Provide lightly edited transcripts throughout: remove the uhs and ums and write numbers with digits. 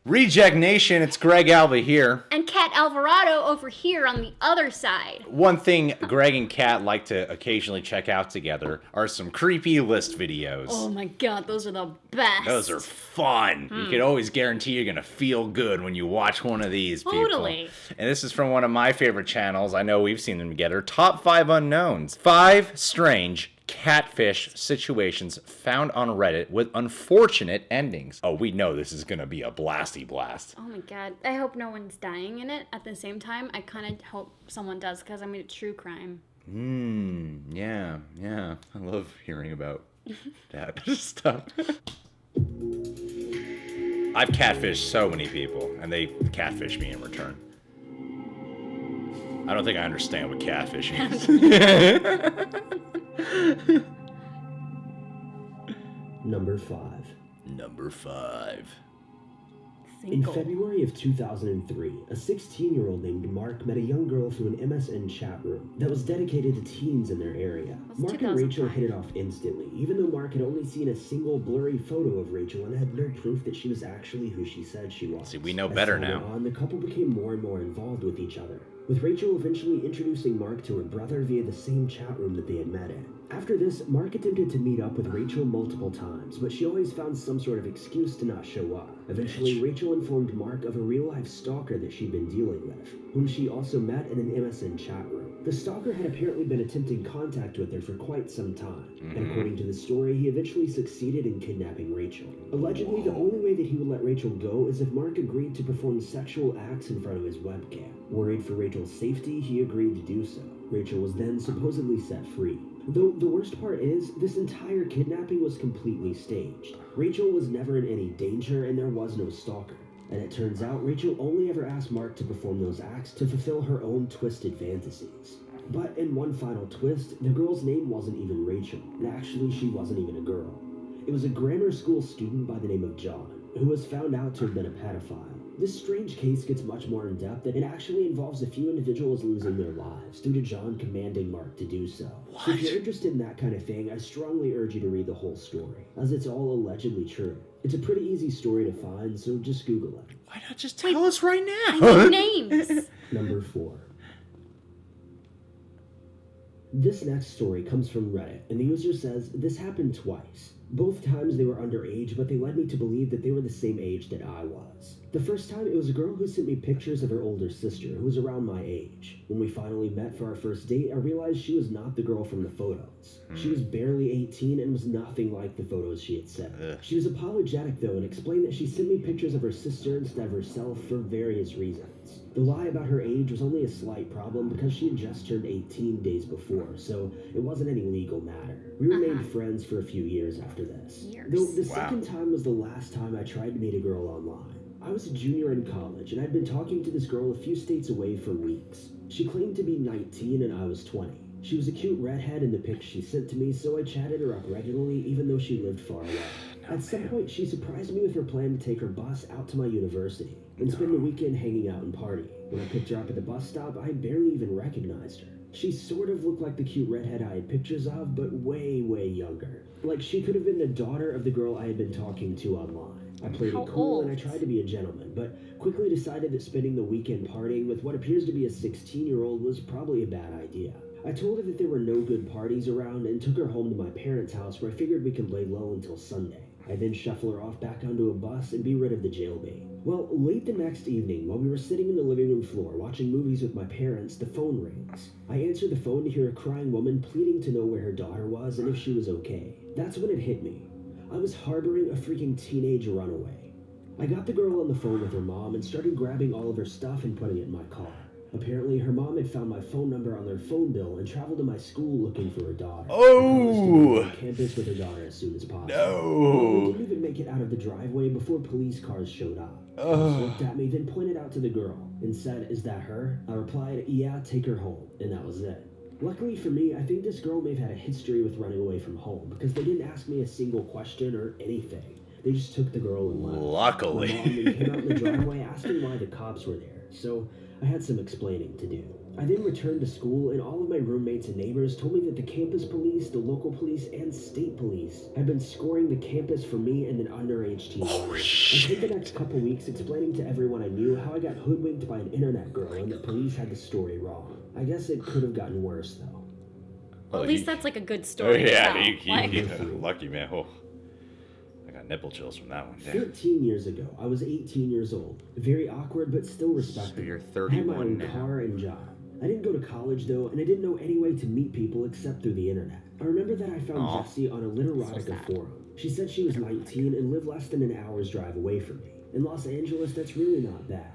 Reject Nation, it's Greg Alva here. And Kat Alvarado over here on the other side. One thing Greg and Kat like to occasionally check out together are some creepy list videos. Oh my god, those are the best. Those are fun. You can always guarantee you're going to feel good when you watch one of these people. Totally. And this is from one of my favorite channels. I know we've seen them together. Top 5 Unknowns. 5 strange catfish situations found on Reddit with unfortunate endings. Oh, we know this is going to be a blasty blast. Oh my god. I hope no one's dying in it. At the same time, I kind of hope someone does because I mean, it's true crime. Yeah. I love hearing about that stuff. I've catfished so many people, and they catfish me in return. I don't think I understand what catfishing is. Number 5. Number 5. In February of 2003, a 16-year-old named Mark met a young girl through an MSN chat room that was dedicated to teens in their area. Mark and Rachel hit it off instantly, even though Mark had only seen a single blurry photo of Rachel and had no proof that she was actually who she said she was. See, we know better now. The couple became more and more involved with each other, with Rachel eventually introducing Mark to her brother via the same chat room that they had met in. After this, Mark attempted to meet up with Rachel multiple times, but she always found some sort of excuse to not show up. Eventually, Rachel informed Mark of a real-life stalker that she'd been dealing with, whom she also met in an MSN chat room. The stalker had apparently been attempting contact with her for quite some time, and according to the story, he eventually succeeded in kidnapping Rachel. Allegedly, the only way that he would let Rachel go is if Mark agreed to perform sexual acts in front of his webcam. Worried for Rachel's safety, he agreed to do so. Rachel was then supposedly set free. Though the worst part is, this entire kidnapping was completely staged. Rachel was never in any danger and there was no stalker. And it turns out Rachel only ever asked Mark to perform those acts to fulfill her own twisted fantasies. But in one final twist, the girl's name wasn't even Rachel, and actually she wasn't even a girl. It was a grammar school student by the name of John, who was found out to have been a pedophile. This strange case gets much more in-depth, and it actually involves a few individuals losing their lives due to John commanding Mark to do so. So if you're interested in that kind of thing, I strongly urge you to read the whole story, as it's all allegedly true. It's a pretty easy story to find, so just Google it. Why not just tell us right now? I need names. Number 4. This next story comes from Reddit, and the user says, this happened twice. Both times they were underage, but they led me to believe that they were the same age that I was. The first time, it was a girl who sent me pictures of her older sister, who was around my age. When we finally met for our first date, I realized she was not the girl from the photos. She was barely 18 and was nothing like the photos she had sent. She was apologetic, though, and explained that she sent me pictures of her sister instead of herself for various reasons. The lie about her age was only a slight problem because she had just turned 18 days before, so it wasn't any legal matter. We remained friends for a few years after this. Though the second time was the last time I tried to meet a girl online. I was a junior in college, and I'd been talking to this girl a few states away for weeks. She claimed to be 19 and I was 20. She was a cute redhead in the pics she sent to me, so I chatted her up regularly even though she lived far away. At some point, she surprised me with her plan to take her bus out to my university and spend the weekend hanging out and partying. When I picked her up at the bus stop, I barely even recognized her. She sort of looked like the cute redhead I had pictures of, but way, way younger. Like she could have been the daughter of the girl I had been talking to online. I played it cool and I tried to be a gentleman, but quickly decided that spending the weekend partying with what appears to be a 16-year-old was probably a bad idea. I told her that there were no good parties around and took her home to my parents' house where I figured we could lay low until Sunday. I then shuffle her off back onto a bus and be rid of the jailbait. Well, late the next evening, while we were sitting in the living room floor watching movies with my parents, the phone rings. I answered the phone to hear a crying woman pleading to know where her daughter was and if she was okay. That's when it hit me. I was harboring a freaking teenage runaway. I got the girl on the phone with her mom and started grabbing all of her stuff and putting it in my car. Apparently, her mom had found my phone number on their phone bill and traveled to my school looking for her daughter. Oh! I promised to be on campus with her daughter as soon as possible. No! We didn't even make it out of the driveway before police cars showed up. She looked at me, then pointed out to the girl and said, "Is that her?" I replied, "Yeah, take her home," and that was it. Luckily for me, I think this girl may have had a history with running away from home because they didn't ask me a single question or anything. They just took the girl and left. Luckily. My mom then came out in the driveway asking why the cops were there, so I had some explaining to do. I then returned to school, and all of my roommates and neighbors told me that the campus police, the local police, and state police had been scoring the campus for me and an underage teen. I spent the next couple weeks explaining to everyone I knew how I got hoodwinked by an internet girl and that police had the story wrong. I guess it could have gotten worse, though. Well, at least that's like a good story. Lucky man. Oh, I got nipple chills from that one. Damn. 13 years ago, I was 18 years old. Very awkward, but still respectable. So you're I had my 31 own now. car and job. I didn't go to college, though, and I didn't know any way to meet people except through the internet. I remember that I found Jessie on a Literotica forum. She said she was 19 and lived less than an hour's drive away from me. In Los Angeles, that's really not bad.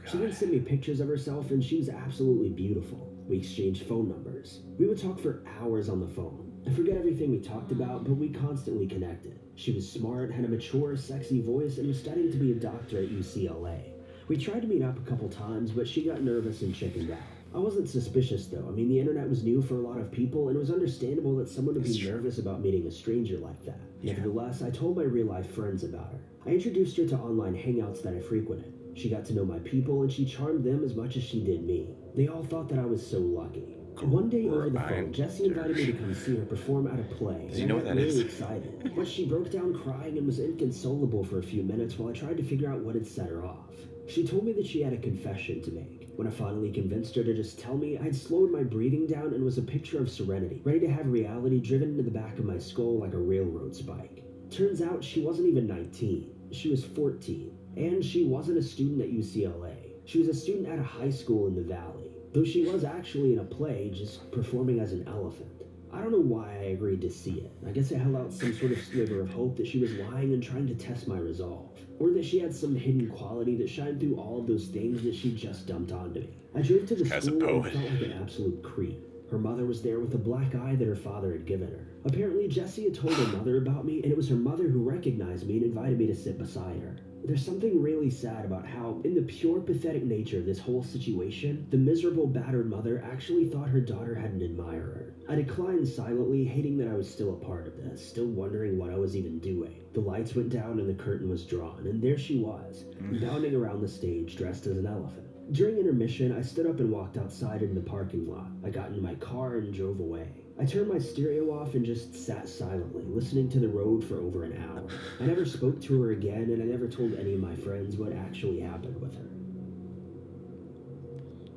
She then sent me pictures of herself, and she was absolutely beautiful. We exchanged phone numbers. We would talk for hours on the phone. I forget everything we talked about, but we constantly connected. She was smart, had a mature, sexy voice, and was studying to be a doctor at UCLA. We tried to meet up a couple times, but she got nervous and chickened out. I wasn't suspicious, though. I mean, the internet was new for a lot of people, and it was understandable that someone would be nervous about meeting a stranger like that. Nevertheless, I told my real-life friends about her. I introduced her to online hangouts that I frequented. She got to know my people, and she charmed them as much as she did me. They all thought that I was so lucky. One day over the phone, Jessie invited me to come see her perform at a play. Does he know what that really is? Excited. But she broke down crying and was inconsolable for a few minutes while I tried to figure out what had set her off. She told me that she had a confession to make. When I finally convinced her to just tell me, I had slowed my breathing down and was a picture of serenity, ready to have reality driven into the back of my skull like a railroad spike. Turns out she wasn't even 19. She was 14. And she wasn't a student at UCLA. She was a student at a high school in the Valley. Though she was actually in a play, just performing as an elephant. I don't know why I agreed to see it. I guess it held out some sort of sliver of hope that she was lying and trying to test my resolve. Or that she had some hidden quality that shined through all of those things that she just dumped onto me. I drove to the school and felt like an absolute creep. Her mother was there with a black eye that her father had given her. Apparently, Jessie had told her mother about me, and it was her mother who recognized me and invited me to sit beside her. There's something really sad about how, in the pure pathetic nature of this whole situation, the miserable battered mother actually thought her daughter had an admirer. I declined silently, hating that I was still a part of this, still wondering what I was even doing. The lights went down and the curtain was drawn, and there she was, bounding around the stage dressed as an elephant. During intermission, I stood up and walked outside in the parking lot. I got into my car and drove away. I turned my stereo off and just sat silently, listening to the road for over an hour. I never spoke to her again, and I never told any of my friends what actually happened with her.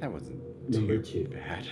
That wasn't Number too 2. bad.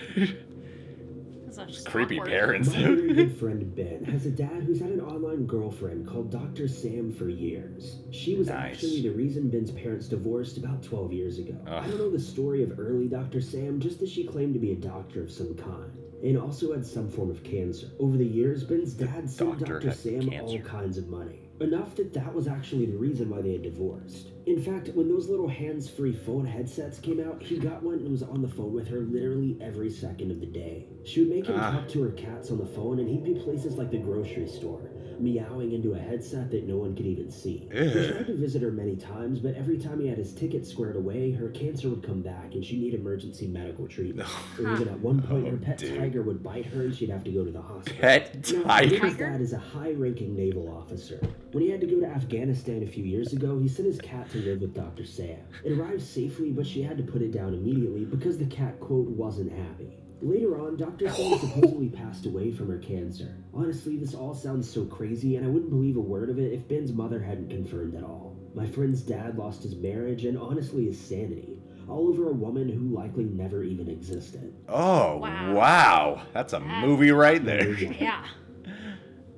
That's just Creepy awkward. parents. My very good friend Ben has a dad who's had an online girlfriend called Dr. Sam for years. She was actually the reason Ben's parents divorced about 12 years ago. I don't know the story of early Dr. Sam, just that she claimed to be a doctor of some kind, and also had some form of cancer. Over the years, Ben's dad sent Dr. Sam all kinds of money. Enough that was actually the reason why they had divorced. In fact, when those little hands-free phone headsets came out, he got one and was on the phone with her literally every second of the day. She would make him talk to her cats on the phone, and he'd be places like the grocery store, meowing into a headset that no one could even see. He tried to visit her many times, but every time he had his ticket squared away, her cancer would come back and she'd need emergency medical treatment. Or even at one point, her pet tiger would bite her and she'd have to go to the hospital. Pet tiger? His dad is a high-ranking naval officer. When he had to go to Afghanistan a few years ago, he sent his cat to live with Dr. Sam. It arrived safely, but she had to put it down immediately because the cat, quote, wasn't happy. Later on, Dr. Sam supposedly passed away from her cancer. Honestly, this all sounds so crazy, and I wouldn't believe a word of it if Ben's mother hadn't confirmed at all. My friend's dad lost his marriage and honestly his sanity, all over a woman who likely never even existed. Oh, wow. That's a movie right there. Yeah.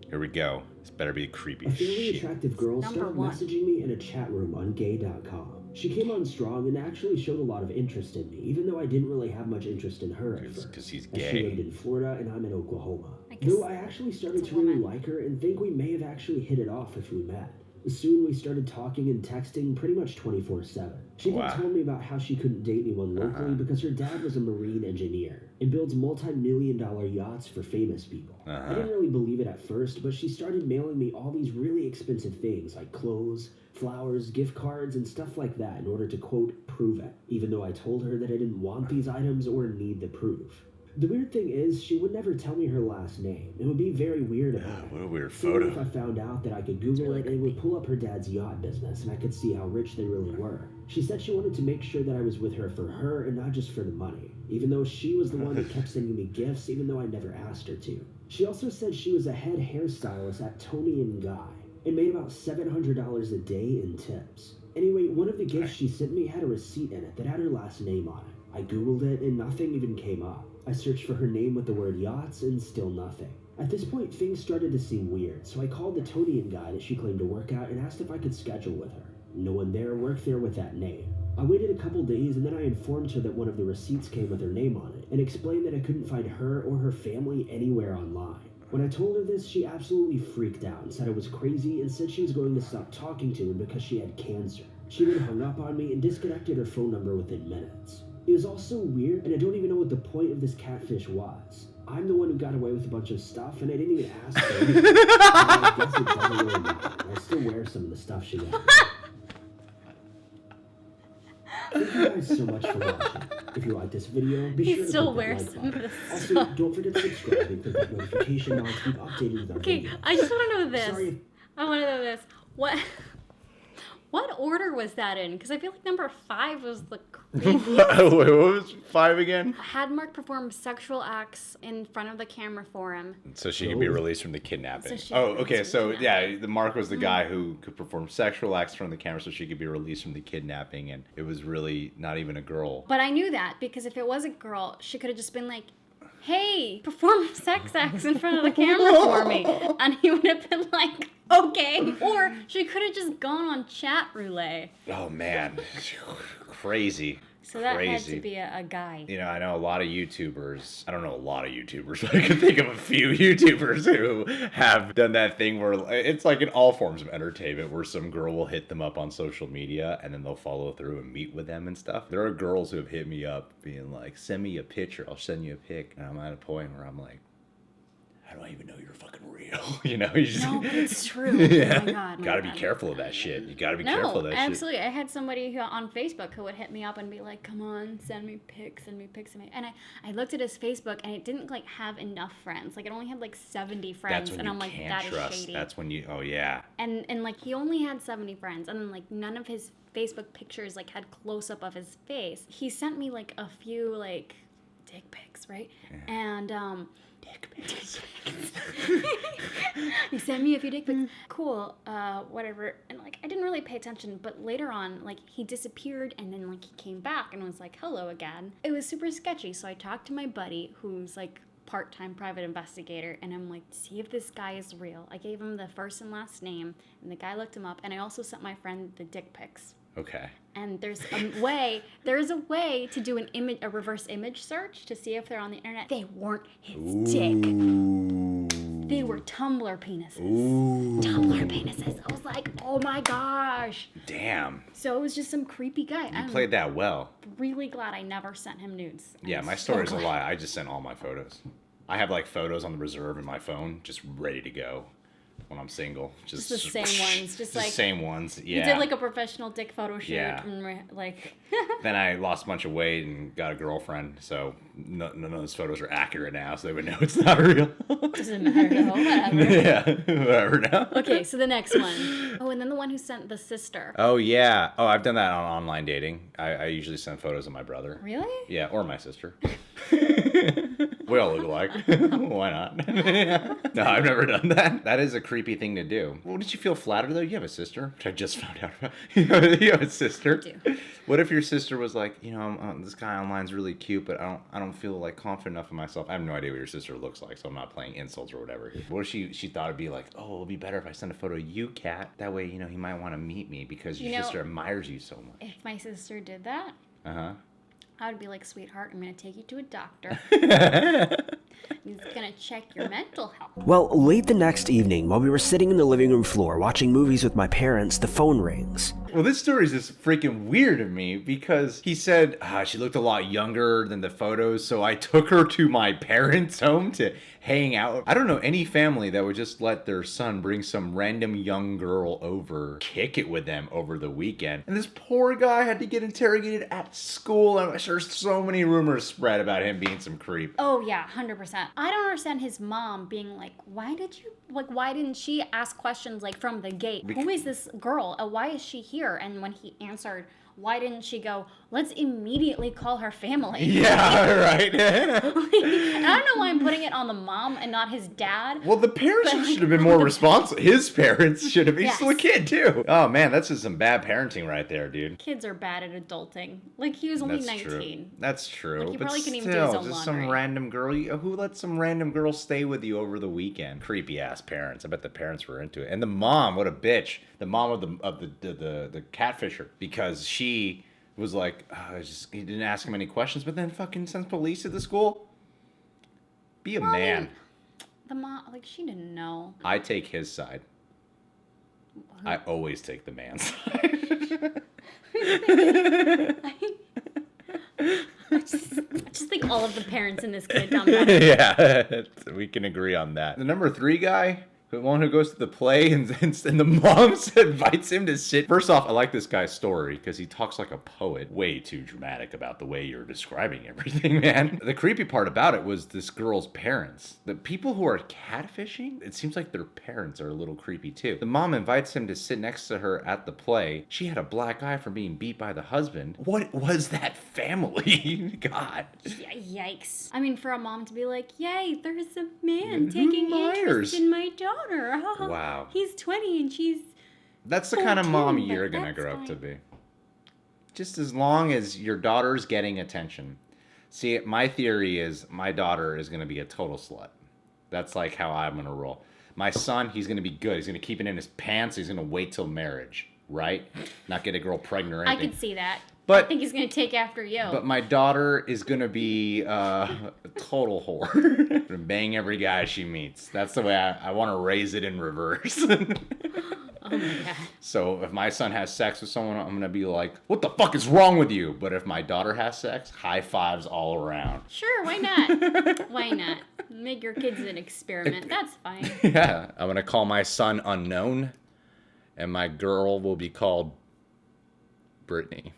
Here we go. This better be creepy A fairly shit. attractive girl Number started 1. messaging me in a chat room on gay.com. She came on strong and actually showed a lot of interest in me, even though I didn't really have much interest in her at first. Because he's As she lived gay. in Florida and I'm in Oklahoma. guess Though I actually started it's a to really woman. like her and think we may have actually hit it off if we met. Soon we started talking and texting pretty much 24/7. She then told me about how she couldn't date anyone locally because her dad was a marine engineer and builds multi-million-dollar yachts for famous people. I didn't really believe it at first, but she started mailing me all these really expensive things like clothes, flowers, gift cards, and stuff like that in order to, quote, prove it, even though I told her that I didn't want these items or need the proof. The weird thing is, she would never tell me her last name. It would be very weird about it. What a weird Figured photo. if I found out that I could Google it, it would pull up her dad's yacht business, and I could see how rich they really were. She said she wanted to make sure that I was with her for her and not just for the money, even though she was the one that kept sending me gifts, even though I never asked her to. She also said she was a head hairstylist at Tony & Guy and made about $700 a day in tips. Anyway, one of the gifts she sent me had a receipt in it that had her last name on it. I Googled it and nothing even came up. I searched for her name with the word yachts and still nothing. At this point, things started to seem weird, so I called the Tony & Guy that she claimed to work at and asked if I could schedule with her. No one there worked there with that name. I waited a couple days and then I informed her that one of the receipts came with her name on it and explained that I couldn't find her or her family anywhere online. When I told her this, she absolutely freaked out and said I was crazy and said she was going to stop talking to me because she had cancer. She then hung up on me and disconnected her phone number within minutes. It was all so weird, and I don't even know what the point of this catfish was. I'm the one who got away with a bunch of stuff, and I didn't even ask her anything. I guess it doesn't really matter. I still wear some of the stuff she got. Thank you guys so much for watching. If you like this video, be sure to still click wears that some like of button. the Also, stuff. don't forget to subscribe and click that notification bell to keep updated with our Okay, videos. I just want to know this. Sorry if I want to know this. What order was that in? Because I feel like number 5 was the creepiest. Wait, what was 5 again? Had Mark perform sexual acts in front of the camera for him. So she could be released from the kidnapping. So she Oh, could be okay. released from So the yeah, kidnapping. the Mark was the guy who could perform sexual acts in front of the camera, so she could be released from the kidnapping, and it was really not even a girl. But I knew that because if it was a girl, she could have just been like, hey, perform sex acts in front of the camera for me. And he would have been like, okay. Or she could have just gone on chat roulette. Oh man, crazy. So that Crazy. had to be a guy. You know, I know a lot of YouTubers. I don't know a lot of YouTubers, but I can think of a few YouTubers who have done that thing where it's like in all forms of entertainment where some girl will hit them up on social media and then they'll follow through and meet with them and stuff. There are girls who have hit me up being like, send me a picture, I'll send you a pic. And I'm at a point where I'm like, I don't even know you're fucking real. You know, you just, No, but it's true. yeah. Oh my God. Gotta be careful of that shit. You gotta be careful of that shit. Absolutely. I had somebody who on Facebook who would hit me up and be like, come on, send me pics. And I looked at his Facebook and it didn't like have enough friends. Like it only had like 70 friends. That's when and you I'm like, can't that trust. is shady. That's when you, oh yeah. And like he only had 70 friends and then like none of his Facebook pictures like had close up of his face. He sent me like a few like dick pics, right? Yeah. And Dick pics. he sent me a few dick pics. Cool, whatever. And like I didn't really pay attention, but later on, like he disappeared and then like he came back and was like, hello again. It was super sketchy. So I talked to my buddy who's like part-time private investigator and I'm like, see if this guy is real. I gave him the first and last name and the guy looked him up and I also sent my friend the dick pics. Okay. And there's a way to do a reverse image search to see if they're on the internet. They weren't his dick. Ooh. They were Tumblr penises. Ooh. Tumblr penises. I was like, oh my gosh. Damn. So it was just some creepy guy. You played that well. Really glad I never sent him nudes. Yeah, my story's a lie. I just sent all my photos. I have like photos on the reserve in my phone, just ready to go when I'm single. Just the same ones. Just like the same ones. Yeah. You did like a professional dick photo shoot. Yeah. And like. Then I lost a bunch of weight and got a girlfriend, so none of those photos are accurate now, so they would know it's not real. Doesn't matter though. Whatever. Yeah, whatever now. Okay, so the next one. Oh, and then the one who sent the sister. Oh yeah. Oh, I've done that on online dating. I usually send photos of my brother. Really? Yeah, or my sister. We all look alike. Why not? No, I've never done that. That is a creepy thing to do. Well, did you feel flattered though? You have a sister, which I just found out about. You have a sister. I do. What if your sister was like, you know, this guy online's really cute, but I don't feel like confident enough in myself. I have no idea what your sister looks like, so I'm not playing insults or whatever. What if she thought it'd be like, oh, it'll be better if I send a photo of you, Kat. That way, you know, he might want to meet me because your sister admires you so much. If my sister did that, I would be like, sweetheart, I'm going to take you to a doctor. He's going to check your mental health. Well, late the next evening, while we were sitting in the living room floor watching movies with my parents, the phone rings. Well, this story is just freaking weird to me because he said she looked a lot younger than the photos, so I took her to my parents' home to hang out. I don't know any family that would just let their son bring some random young girl over, kick it with them over the weekend. And this poor guy had to get interrogated at school. I'm sure so many rumors spread about him being some creep. Oh yeah, 100%. I don't understand his mom being like, why didn't she ask questions like from the gate? Who is this girl? Why is she here? And when he answered, why didn't she go, let's immediately call her family? Yeah, right. And I don't know why I'm putting it on the mom and not his dad. Well, the parents should have been more responsible. His parents should have been. He's still a kid, too. Oh, man, that's just some bad parenting right there, dude. Kids are bad at adulting. Like, he was only 19. True. That's true. Like, he but probably couldn't even still, do his own just laundry. some random girl. Who let some random girl stay with you over the weekend? Creepy ass parents. I bet the parents were into it. And the mom, what a bitch. The mom of the catfisher, because she was like, he didn't ask him any questions, but then fucking sends police to the school. Be a man. I mean, the mom, like, she didn't know. I take his side. I always take the man's side. I just think all of the parents in this kid dumb better. Yeah, we can agree on that. The number 3 guy, the one who goes to the play and the mom invites him to sit. First off, I like this guy's story because he talks like a poet. Way too dramatic about the way you're describing everything, man. The creepy part about it was this girl's parents. The people who are catfishing, it seems like their parents are a little creepy too. The mom invites him to sit next to her at the play. She had a black eye from being beat by the husband. What was that family? God. Yikes. I mean, for a mom to be like, yay, there's a man taking interest in my daughter. Wow. He's 20 and she's That's the kind of mom 14, you're but gonna that's grow up fine. to be. Just as long as your daughter's getting attention. See, my theory is my daughter is gonna be a total slut. That's like how I'm gonna roll. My son, he's gonna be good. He's gonna keep it in his pants. He's gonna wait till marriage, right? Not get a girl pregnant or I anything. could see that. But- I think he's gonna take after you. But my daughter is gonna be a total whore. Gonna bang every guy she meets. That's the way I want to raise it in reverse. Oh my god. So if my son has sex with someone, I'm gonna be like, "What the fuck is wrong with you?" But if my daughter has sex, high fives all around. Sure, why not? Why not? Make your kids an experiment. That's fine. Yeah, I'm gonna call my son Unknown, and my girl will be called Brittany.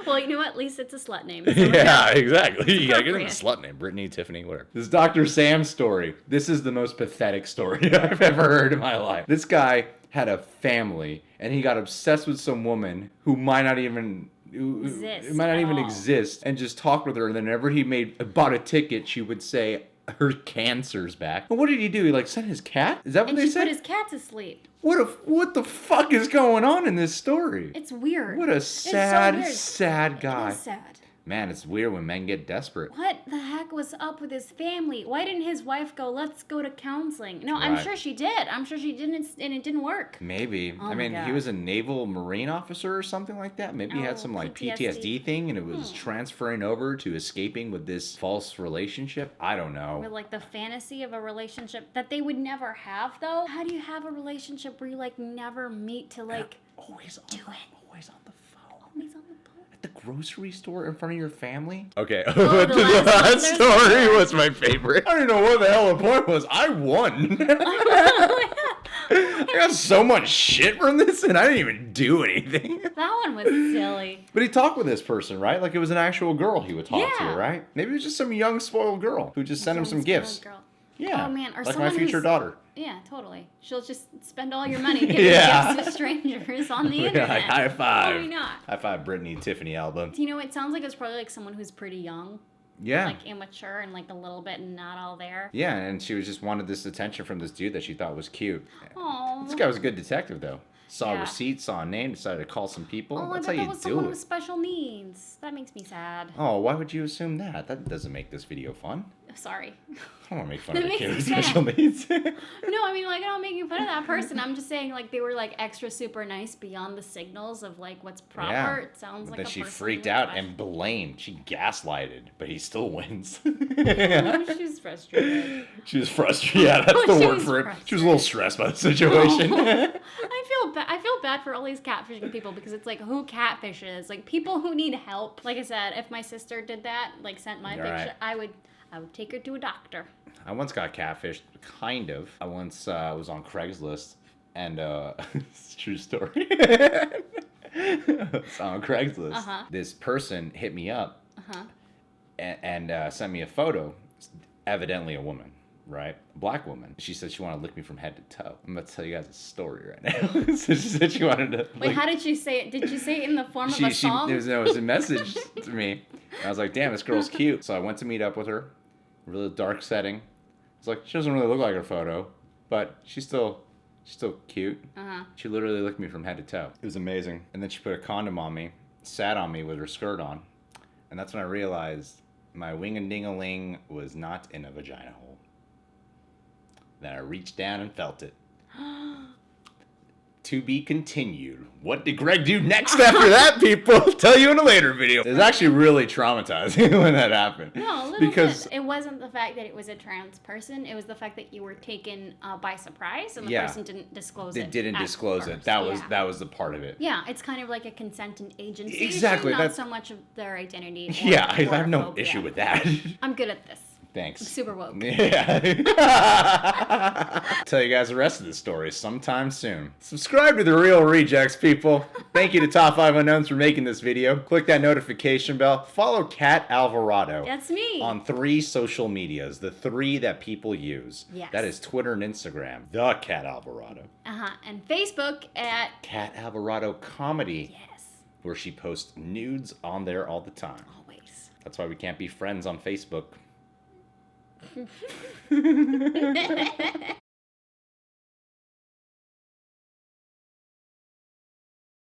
Well, you know what? At least it's a slut name. So Yeah, exactly. You gotta get him a appropriate. slut name. Brittany, Tiffany, whatever. This Dr. Sam story. This is the most pathetic story I've ever heard in my life. This guy had a family, and he got obsessed with some woman who might not even exist, and just talked with her. And then whenever he bought a ticket, she would say her cancer's back. But what did he do? He sent his cat? Is that what And they she said? put his cat to sleep. What the fuck is going on in this story? It's weird. What a It's so sad, weird. sad guy. It is sad. Man, it's weird when men get desperate. What the heck was up with his family? Why didn't his wife go, let's go to counseling? No, I'm Right. sure she did. I'm sure she didn't, and it didn't work. Maybe. Oh I my mean, he God. was a naval marine officer or something like that. Maybe he had Oh, some PTSD. PTSD thing and it was transferring over to escaping with this false relationship. I don't know. Or like the fantasy of a relationship that they would never have, though. How do you have a relationship where you never meet to Always on do it? Always on the phone. Always on the phone. At the grocery store in front of your family. Okay, the last story one. was my favorite. I don't even know what the hell the point was. I won. I got so much shit from this and I didn't even do anything. That one was silly. But he talked with this person, right? Like it was an actual girl he would talk to, Yeah. right? Maybe it was just some young spoiled girl who just sent him some Young gifts. spoiled girl. Yeah. Oh, man, or like my someone future who's- daughter. Yeah, totally. She'll just spend all your money giving Yeah. gifts to strangers on the Yeah, internet. like, high five. Why not? High five, Brittany Tiffany album. You know, it sounds like it's probably someone who's pretty young, Yeah. immature and a little bit not all there. Yeah, and she was just wanted this attention from this dude that she thought was cute. Oh. This guy was a good detective, though. Saw Yeah. receipts, saw a name, decided to call some people. Oh, That's I how bet that you was do someone it. with special needs. That makes me sad. Oh, why would you assume that? That doesn't make this video fun. Sorry. I don't want to make fun That of a makes kid me with sad. special needs. No, I mean, I don't make fun of that person. I'm just saying, they were, extra super nice beyond the signals of, what's proper. Yeah. It sounds But like then a she person freaked with out special- and blamed. She gaslighted, but he still wins. She was frustrated. She was frustrated. Yeah, that's the She word was for it. She was a little stressed by the situation. I feel I feel bad for all these catfishing people because it's like who catfishes? Like people who need help. Like I said, if my sister did that, like sent my picture, I would take her to a doctor. I once got catfished, kind of. I once was on Craigslist, and it's a true story. It's on Craigslist. This person hit me up and sent me a photo. Evidently a woman, right? A black woman. She said she wanted to lick me from head to toe. I'm about to tell you guys a story right now. So she said she wanted to. Wait, how did she say it? Did she say it in the form of a song? It was a message to me. And I was like, damn, this girl's cute. So I went to meet up with her. Really dark setting. It's like she doesn't really look like her photo, but she's still cute. She literally licked me from head to toe. It was amazing. And then she put a condom on me, sat on me with her skirt on, and that's when I realized my wing-a-ding-a-ling was not in a vagina hole. Then I reached down and felt it. To be continued. What did Greg do next after that, people? I'll tell you in a later video. It was actually really traumatizing when that happened. No, a little bit. It wasn't the fact that it was a trans person. It was the fact that you were taken by surprise and the person didn't disclose it. They didn't disclose it. That was the part of it. Yeah, it's kind of like a consentant agency. Exactly. Not so much of their identity. Yeah, I have no issue with that. I'm good at this. Thanks. I'm super woke. Yeah. Tell you guys the rest of the story sometime soon. Subscribe to The Real Rejects, people. Thank you to Top 5 Unknowns for making this video. Click that notification bell. Follow Cat Alvarado. That's me. On 3 social medias. The 3 that people use. Yes. That is Twitter and Instagram. The Cat Alvarado. And Facebook at Cat Alvarado Comedy. Yes. Where she posts nudes on there all the time. Always. That's why we can't be friends on Facebook.